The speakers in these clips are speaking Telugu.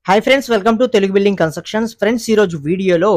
Hi friends, welcome to Telugu building constructions. Friends, ఈరోజు వీడియోలో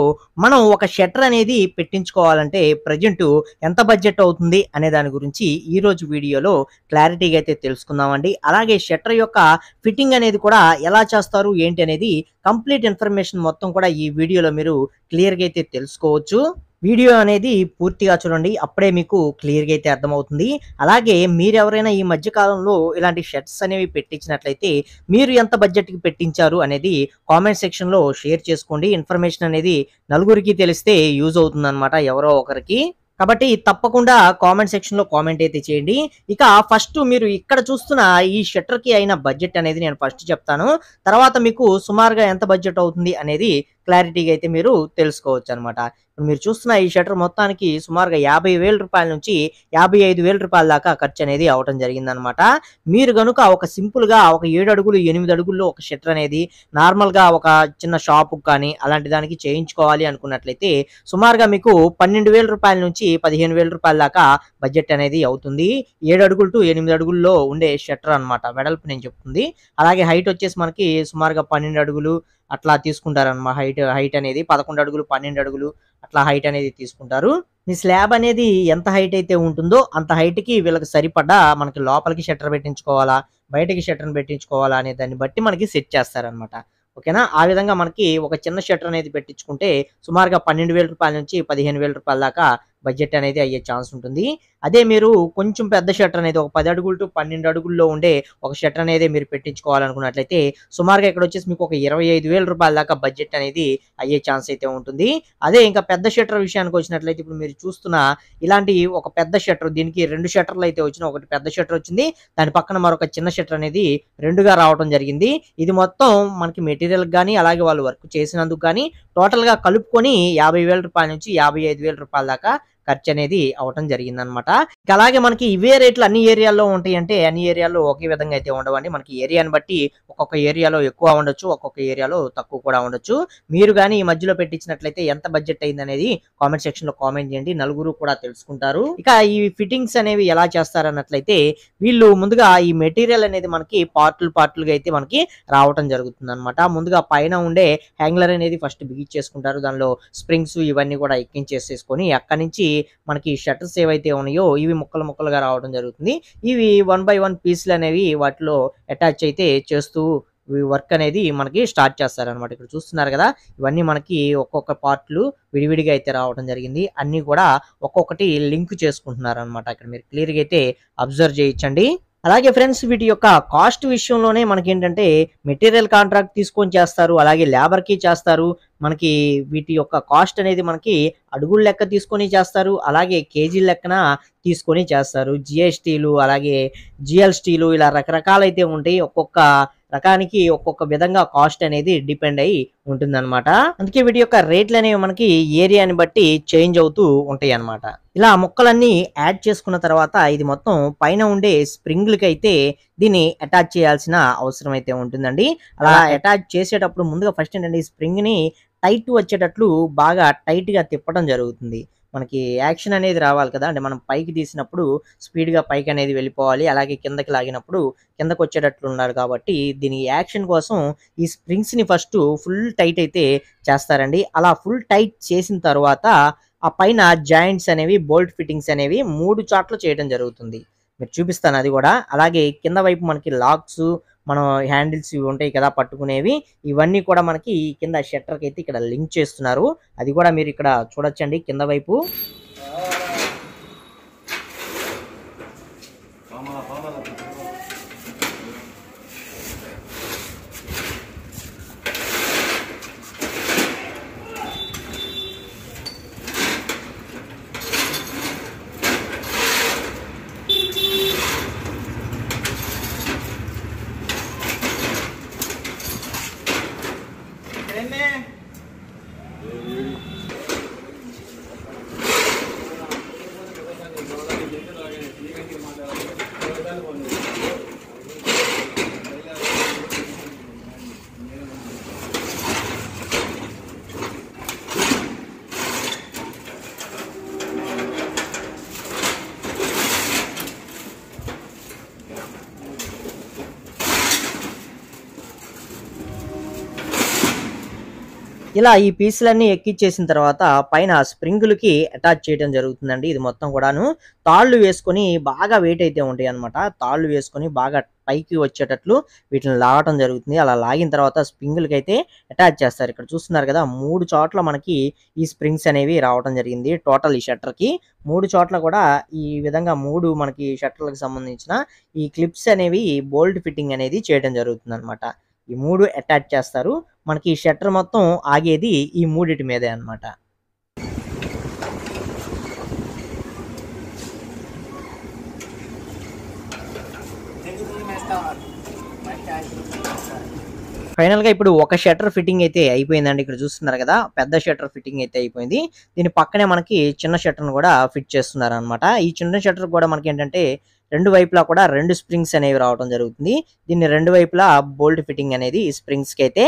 మనం ఒక షట్టర్ అనేది పెట్టించుకోవాలంటే ప్రజెంట్ ఎంత బడ్జెట్ అవుతుంది అనే దాని గురించి ఈరోజు వీడియోలో క్లారిటీగా అయితే తెలుసుకుందామండి. అలాగే షట్టర్ యొక్క ఫిట్టింగ్ అనేది కూడా ఎలా చేస్తారు ఏంటి అనేది కంప్లీట్ ఇన్ఫర్మేషన్ మొత్తం కూడా ఈ వీడియోలో మీరు క్లియర్గా అయితే తెలుసుకోవచ్చు. వీడియో అనేది పూర్తిగా చూడండి, అప్పుడే మీకు క్లియర్గా అయితే అర్థమవుతుంది. అలాగే మీరు ఎవరైనా ఈ మధ్య కాలంలో ఇలాంటి షర్ట్స్ అనేవి పెట్టించినట్లయితే మీరు ఎంత బడ్జెట్కి పెట్టించారు అనేది కామెంట్ సెక్షన్లో షేర్ చేసుకోండి. ఇన్ఫర్మేషన్ అనేది నలుగురికి తెలిస్తే యూజ్ అవుతుంది అనమాట, ఎవరో ఒకరికి. కాబట్టి తప్పకుండా కామెంట్ సెక్షన్ లో కామెంట్ అయితే చేయండి. ఇక ఫస్ట్ మీరు ఇక్కడ చూస్తున్న ఈ షట్టర్ కి అయిన బడ్జెట్ అనేది నేను ఫస్ట్ చెప్తాను. తర్వాత మీకు సుమారుగా ఎంత బడ్జెట్ అవుతుంది అనేది క్లారిటీగా అయితే మీరు తెలుసుకోవచ్చు అనమాట. మీరు చూస్తున్న ఈ షట్టర్ మొత్తానికి సుమారుగా 50,000 రూపాయల నుంచి 55,000 రూపాయల దాకా ఖర్చు అనేది అవటం జరిగిందనమాట. మీరు కనుక ఒక సింపుల్ గా ఒక 7 అడుగులు 8 అడుగుల్లో ఒక షట్టర్ అనేది నార్మల్ గా ఒక చిన్న షాప్ కానీ అలాంటి దానికి చేయించుకోవాలి అనుకున్నట్లయితే సుమారుగా మీకు 12,000 రూపాయల నుంచి 15,000 రూపాయల దాకా బడ్జెట్ అనేది అవుతుంది. 7 అడుగులు టు 8 అడుగుల్లో ఉండే షట్టర్ అనమాట, వెడల్పు నేను చెప్తుంది. అలాగే హైట్ వచ్చేసి మనకి సుమారుగా 12 అడుగులు అట్లా తీసుకుంటారన్నమాట. హైట్ అనేది 11 అడుగులు 12 అడుగులు అట్లా హైట్ అనేది తీసుకుంటారు. మీ స్లాబ్ అనేది ఎంత హైట్ అయితే ఉంటుందో అంత హైట్ కి వీళ్ళకి సరిపడా మనకి లోపలికి షట్టర్ పెట్టించుకోవాలా, బయటకి షట్టర్ పెట్టించుకోవాలా అనే దాన్ని బట్టి మనకి సెట్ చేస్తారనమాట. ఓకేనా? ఆ విధంగా మనకి ఒక చిన్న షట్టర్ అనేది పెట్టించుకుంటే సుమారుగా 12,000 రూపాయల నుంచి 15,000 రూపాయల దాకా బడ్జెట్ అనేది అయ్యే ఛాన్స్ ఉంటుంది. అదే మీరు కొంచెం పెద్ద షట్టర్ అనేది ఒక 10 అడుగులు టు 12 అడుగుల్లో ఉండే ఒక షట్టర్ అనేది మీరు పెట్టించుకోవాలనుకున్నట్లయితే సుమారుగా ఇక్కడ వచ్చేసి మీకు ఒక 25,000 రూపాయల దాకా బడ్జెట్ అనేది అయ్యే ఛాన్స్ అయితే ఉంటుంది. అదే ఇంకా పెద్ద షట్టర్ విషయానికి వచ్చినట్లయితే ఇప్పుడు మీరు చూస్తున్న ఇలాంటి ఒక పెద్ద షట్టర్, దీనికి 2 షట్టర్లు అయితే వచ్చినాయి. ఒకటి పెద్ద షట్టర్ వచ్చింది, దాని పక్కన మరొక చిన్న షట్టర్ అనేది 2గా రావడం జరిగింది. ఇది మొత్తం మనకి మెటీరియల్ కానీ అలాగే వాళ్ళు వర్క్ చేసినందుకు కానీ టోటల్ గా కలుపుకొని 50,000 రూపాయల నుంచి 55,000 రూపాయల దాకా ఖర్చు అనేది అవటం జరిగిందనమాట. అలాగే మనకి ఇవే రేట్లు అన్ని ఏరియాల్లో ఉంటాయి అంటే అన్ని ఏరియాల్లో ఒకే విధంగా అయితే ఉండవండి. మనకి ఏరియాని బట్టి ఒక్కొక్క ఏరియాలో ఎక్కువ ఉండొచ్చు, ఒక్కొక్క ఏరియాలో తక్కువ కూడా ఉండొచ్చు. మీరు కానీ ఈ మధ్యలో పెట్టించినట్లయితే ఎంత బడ్జెట్ అయింది అనేది కామెంట్ సెక్షన్ లో కామెంట్ చేయండి, నలుగురు కూడా తెలుసుకుంటారు. ఇక ఈ ఫిట్టింగ్స్ అనేవి ఎలా చేస్తారన్నట్లయితే వీళ్ళు ముందుగా ఈ మెటీరియల్ అనేది మనకి పార్ట్లుగా అయితే మనకి రావటం జరుగుతుంది అనమాట. ముందుగా పైన ఉండే హ్యాంగ్లర్ అనేది ఫస్ట్ బిగించేసుకుంటారు, దానిలో స్ప్రింగ్స్ ఇవన్నీ కూడా ఎక్కించేసేసుకొని అక్కడి నుంచి మనకి షట్టర్స్ ఏవైతే ఉన్నాయో ఇవి ముక్కలుగా రావడం జరుగుతుంది. ఇవి 1 by 1 పీసులు అనేవి వాటిలో అటాచ్ అయితే చేస్తూ వర్క్ అనేది మనకి స్టార్ట్ చేస్తారనమాట. ఇక్కడ చూస్తున్నారు కదా, ఇవన్నీ మనకి ఒక్కొక్క పార్ట్లు విడివిడిగా అయితే రావడం జరిగింది. అన్ని కూడా ఒక్కొక్కటి లింక్ చేసుకుంటున్నారు అనమాట. ఇక్కడ మీరు క్లియర్గా అయితే అబ్జర్వ్ చేయించండి. అలాగే ఫ్రెండ్స్, వీటి యొక్క కాస్ట్ విషయంలోనే మనకి ఏంటంటే మెటీరియల్ కాంట్రాక్ట్ తీసుకొని చేస్తారు, అలాగే లేబర్ కి చేస్తారు. మనకి వీటి యొక్క కాస్ట్ అనేది మనకి అడుగుల లెక్క తీసుకొని చేస్తారు, అలాగే కేజీ లెక్కన తీసుకొని చేస్తారు. జిఎస్టీలు అలాగే జిఎల్ స్టీలు ఇలా రకరకాలైతే ఉంటాయి. ఒక్కొక్క రకానికి ఒక్కొక్క విధంగా కాస్ట్ అనేది డిపెండ్ అయ్యి ఉంటుందన్నమాట. అందుకే వీటి యొక్క రేట్లు అనేవి మనకి ఏరియాని బట్టి చేంజ్ అవుతూ ఉంటాయి అన్నమాట. ఇలా ముక్కలన్నీ యాడ్ చేసుకున్న తర్వాత ఇది మొత్తం పైన ఉండే స్ప్రింగ్లకి అయితే దీన్ని అటాచ్ చేయాల్సిన అవసరం అయితే ఉంటుందండి. అలా అటాచ్ చేసేటప్పుడు ముందుగా ఫస్ట్ ఏంటంటే ఈ స్ప్రింగ్ ని టైట్ వచ్చేటట్లు బాగా టైట్ గా తిప్పడం జరుగుతుంది. మనకి యాక్షన్ అనేది రావాలి కదా, అంటే మనం పైకి తీసినప్పుడు స్పీడ్గా పైకి అనేది వెళ్ళిపోవాలి, అలాగే కిందకి లాగినప్పుడు కిందకి వచ్చేటట్లు ఉన్నారు. కాబట్టి దీని యాక్షన్ కోసం ఈ స్ప్రింగ్స్ని ఫస్ట్ ఫుల్ టైట్ అయితే చేస్తారండి. అలా ఫుల్ టైట్ చేసిన తర్వాత ఆ పైన జాయింట్స్ అనేవి బోల్ట్ ఫిట్టింగ్స్ అనేవి 3 చోట్ల చేయడం జరుగుతుంది. మీరు చూపిస్తాను అది కూడా. అలాగే కింద వైపు మనకి లాక్స్, మనం హ్యాండిల్స్ ఇవి ఉంటాయి కదా పట్టుకునేవి, ఇవన్నీ కూడా మనకి కింద షట్టర్కి అయితే ఇక్కడ లింక్ చేస్తున్నారు. అది కూడా మీరు ఇక్కడ చూడొచ్చండి కింద వైపు. ఇలా ఈ పీసులన్నీ ఎక్కిచ్చేసిన తర్వాత పైన స్ప్రింగులకి అటాచ్ చేయడం జరుగుతుందండి. ఇది మొత్తం కూడాను తాళ్ళు వేసుకొని బాగా వెయిట్ అయితే ఉంటాయన్నమాట. తాళ్ళు వేసుకొని బాగా పైకి వచ్చేటట్లు వీటిని లాగటం జరుగుతుంది. అలా లాగిన తర్వాత స్ప్రింగులకైతే అటాచ్ చేస్తారు. ఇక్కడ చూస్తున్నారు కదా! 3 చోట్ల మనకి ఈ స్ప్రింగ్స్ అనేవి రావటం జరిగింది. టోటల్ ఈ షట్టర్‌కి 3 చోట్ల కూడా ఈ విధంగా 3 మనకి షట్టర్‌లకు సంబంధించిన ఈ క్లిప్స్ అనేవి బోల్ట్ ఫిట్టింగ్ అనేది చేయడం జరుగుతుందన్నమాట. ఈ 3 అటాచ్ చేస్తారు. మనకి షట్టర్ మొత్తం ఆగేది ఈ మూడిటి మీదే అన్నమాట. ఫైనల్‌గా ఇప్పుడు ఒక షట్టర్ ఫిట్టింగ్ అయితే అయిపోయిందండి. ఇక్కడ చూస్తున్నారు కదా! పెద్ద షట్టర్ ఫిట్టింగ్ అయితే అయిపోయింది. దీని పక్కనే మనకి చిన్న షట్టర్‌ని కూడా ఫిట్ చేస్తున్నారనమాట. ఈ చిన్న షట్టర్ కూడా మనకేంటంటే 2 వైపులా కూడా 2 స్ప్రింగ్స్ అనేవి రావడం జరుగుతుంది. దీన్ని 2 వైపులా బోల్ట్ ఫిట్టింగ్ అనేది ఈ స్ప్రింగ్స్‌కి అయితే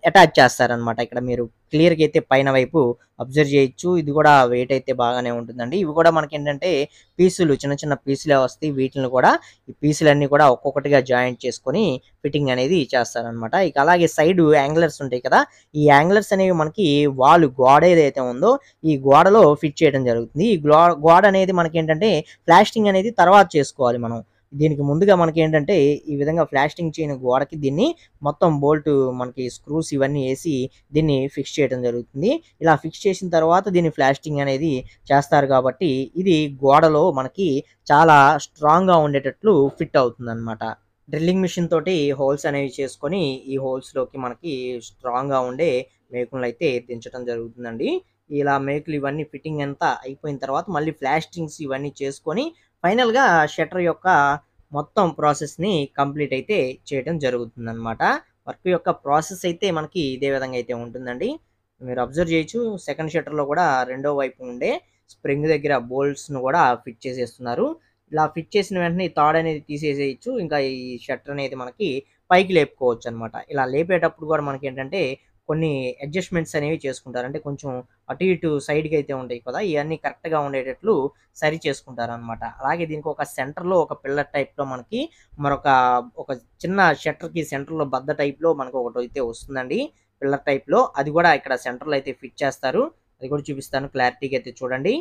అటాచ్ చేస్తారనమాట. ఇక్కడ మీరు క్లియర్‌గా అయితే పైన వైపు అబ్జర్వ్ చేయొచ్చు. ఇది కూడా వెయిట్ అయితే బాగానే ఉంటుందండి. ఇవి కూడా మనకేంటంటే పీసులు చిన్న చిన్న పీసులే వస్తాయి. వీటిని కూడా ఈ పీసులన్నీ కూడా ఒక్కొక్కటిగా జాయింట్ చేసుకొని ఫిట్టింగ్ అనేది చేస్తారనమాట. ఇక అలాగే సైడ్ యాంగిలర్స్ ఉంటాయి కదా! ఈ యాంగిలర్స్ అనేవి మనకి గోడ ఏదైతే ఉందో ఈ గోడలో ఫిట్ చేయడం జరుగుతుంది. ఈ గోడ అనేది మనకేంటంటే ప్లాస్టింగ్ అనేది తర్వాత చేసుకోవాలి మనం. దీనికి ముందుగా మనకేంటంటే ఈ విధంగా ప్లాస్టింగ్ చేయని గోడకి దీన్ని మొత్తం బోల్ట్ మనకి స్క్రూస్ ఇవన్నీ ఏసి దీన్ని ఫిక్స్ చేయడం జరుగుతుంది. ఇలా ఫిక్స్ చేసిన తర్వాత దీన్ని ప్లాస్టింగ్ అనేది చేస్తారు కాబట్టి ఇది గోడలో మనకి చాలా స్ట్రాంగ్‌గా ఉండేటట్లు ఫిట్ అవుతుందన్నమాట. డ్రిల్లింగ్ మిషన్ తోటి హోల్స్ అనేవి చేసుకొని ఈ హోల్స్‌లోకి మనకి స్ట్రాంగ్‌గా ఉండే మేకులనైతే దించడం జరుగుతుందండి. ఇలా మేకులు ఇవన్నీ ఫిట్టింగ్ అంతా అయిపోయిన తర్వాత మళ్ళీ ప్లాస్టింగ్స్ ఇవన్నీ చేసుకొని ఫైనల్‌గా షట్టర్ యొక్క మొత్తం ప్రాసెస్‌ని కంప్లీట్ అయితే చేయడం జరుగుతుందనమాట. వర్క్ యొక్క ప్రాసెస్ అయితే మనకి ఇదే విధంగా అయితే ఉంటుందండి. మీరు అబ్జర్వ్ చేయొచ్చు. సెకండ్ షట్టర్‌లో కూడా రెండో వైపు ఉండే స్ప్రింగ్ దగ్గర బోల్ట్స్‌ను కూడా ఫిట్ చేసేస్తున్నారు. ఇలా ఫిట్ చేసిన వెంటనే ఈ తాడు అనేది తీసేసేయొచ్చు. ఇంకా ఈ షట్టర్ అనేది మనకి పైకి లేపుకోవచ్చనమాట. ఇలా లేపేటప్పుడు కూడా మనకేంటంటే కొన్ని అడ్జస్ట్‌మెంట్స్ అనేవి చేసుకుంటారు. అంటే కొంచెం అటు ఇటు సైడ్‌కి అయితే ఉంటాయి కదా! ఇయన్నీ కరెక్ట్‌గా ఉండేటట్లు సరి చేసుకుంటారనమాట. అలాగే దీనికి ఒక సెంటర్‌లో ఒక పిల్లర్ టైప్‌లో మనకి మరొక ఒక చిన్న షట్టర్‌కి సెంటర్‌లో బద్ద టైప్‌లో మనకు ఒకటైతే వస్తుందండి. పిల్లర్ టైప్‌లో. అది కూడా ఇక్కడ సెంటర్‌లో అయితే ఫిట్ చేస్తారు. అది కూడా చూపిస్తాను క్లారిటీగా అయితే చూడండి.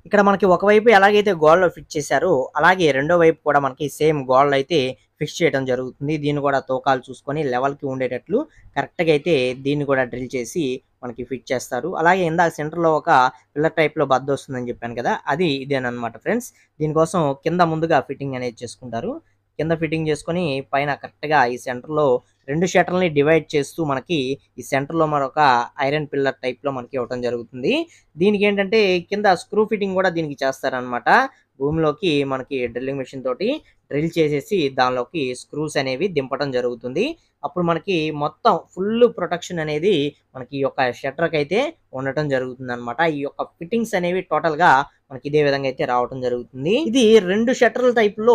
ఇక్కడ మనకి ఒకవైపు ఎలాగైతే గోడలో ఫిట్ చేశారో, అలాగే రెండో వైపు కూడా మనకి సేమ్ గోడలో అయితే ఫిక్స్ చేయడం జరుగుతుంది. దీన్ని కూడా తూకాలు చూసుకొని లెవెల్‌కి ఉండేటట్లు కరెక్ట్‌గా అయితే దీన్ని కూడా డ్రిల్ చేసి మనకి ఫిట్ చేస్తారు. అలాగే ఇందాక సెంటర్‌లో ఒక పిల్లర్ టైప్‌లో బద్దొస్తుందని చెప్పాను కదా! అది ఇదేననమాట ఫ్రెండ్స్. దీనికోసం కింద ముందుగా ఫిట్టింగ్ అనేది చేసుకుంటారు. కింద ఫిట్టింగ్ చేసుకొని పైన కరెక్ట్‌గా ఈ సెంటర్‌లో 2 షట్టర్‌లని డివైడ్ చేస్తూ మనకి ఈ సెంటర్‌లో మరొక ఐరన్ పిల్లర్ టైప్‌లో మనకి ఇవ్వటం జరుగుతుంది. దీనికేంటంటే కింద స్క్రూ ఫిట్టింగ్ గూడా దీనికి చేస్తారనమాట. భూమిలోకి మనకి డ్రిల్లింగ్ మెషిన్ తోటి డ్రిల్ చేసేసి దానిలోకి స్క్రూస్ అనేవి దింపటం జరుగుతుంది. అప్పుడు మనకి మొత్తం ఫుల్ ప్రొటెక్షన్ అనేది మనకి ఈ యొక్క షట్టర్‌కైతే ఉండటం జరుగుతుందనమాట. ఈ యొక్క ఫిట్టింగ్స్ అనేవి టోటల్‌గా మనకి ఇదే విధంగా అయితే రావటం జరుగుతుంది. ఇది 2 షట్టర్ల టైప్‌లో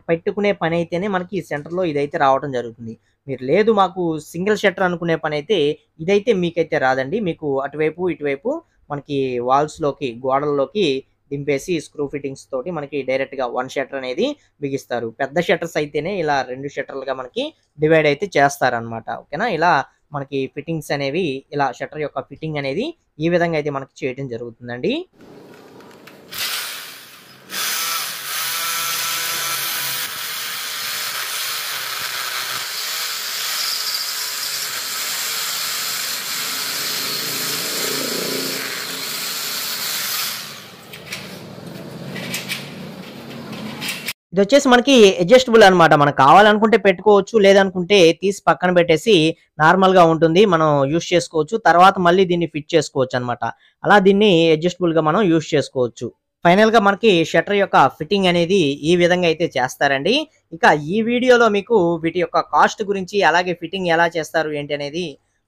పెట్టుకునే పనైతేనే మనకి సెంటర్‌లో ఇదైతే రావటం జరుగుతుంది. మీరు లేదు మాకు సింగిల్ షట్టర్ అనుకునే పనైతే ఇదైతే మీకైతే రాదండి. మీకు అటువైపు, ఇటువైపు మనకి వాల్స్‌లోకి, గోడల్లోకి దింపేసి స్క్రూ ఫిట్టింగ్స్ తోటి మనకి డైరెక్ట్‌గా 1 షట్టర్ అనేది బిగిస్తారు. పెద్ద షట్టర్స్ అయితేనే ఇలా 2 షట్టర్లుగా మనకి డివైడ్ అయితే చేస్తారనమాట. ఓకేనా? ఇలా మనకి ఫిట్టింగ్స్ అనేవి ఇలా షట్టర్ యొక్క ఫిట్టింగ్ అనేది ఈ విధంగా అయితే మనకి చేయడం జరుగుతుందండి. ఇదొచ్చేసి మనకి అడ్జస్టబుల్ అనమాట. మనకు కావాలనుకుంటే పెట్టుకోవచ్చు. లేదనుకుంటే తీసి పక్కన పెట్టేసి నార్మల్‌గా ఉంటుంది. మనం యూజ్ చేసుకోవచ్చు. తర్వాత మళ్ళీ దీన్ని ఫిట్ చేసుకోవచ్చనమాట. అలా దీన్ని అడ్జస్టబుల్‌గా మనం యూజ్ చేసుకోవచ్చు. ఫైనల్‌గా మనకి షట్టర్ యొక్క ఫిట్టింగ్ అనేది ఈ విధంగా అయితే చేస్తారండి. ఇక ఈ వీడియోలో మీకు వీటి యొక్క కాస్ట్ గురించి, అలాగే ఫిట్టింగ్ ఎలా చేస్తారు ఏంటి అనేది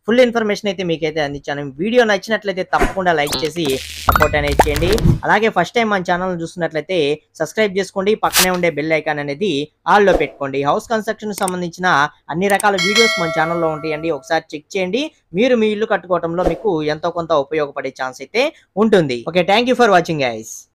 ఫుల్ ఇన్ఫర్మేషన్ అయితే మీకైతే అందించాను. వీడియో నచ్చినట్లయితే తప్పకుండా లైక్ చేసి సపోర్ట్ అనేది చేయండి. అలాగే ఫస్ట్ టైం మన ఛానల్ చూస్తున్నట్లయితే సబ్స్క్రైబ్ చేసుకోండి. పక్కనే ఉండే బెల్ ఐకాన్ అనేది ఆల్ లో పెట్టుకోండి. హౌస్ కన్స్ట్రక్షన్ సంబంధించిన అన్ని రకాల వీడియోస్ మన ఛానల్లో ఉంటాయండి. ఒకసారి చెక్ చేయండి. మీరు మీ ఇల్లు కట్టుకోవడంలో మీకు ఎంతో కొంత ఉపయోగపడే ఛాన్స్ అయితే ఉంటుంది. Okay, thank you for watching guys.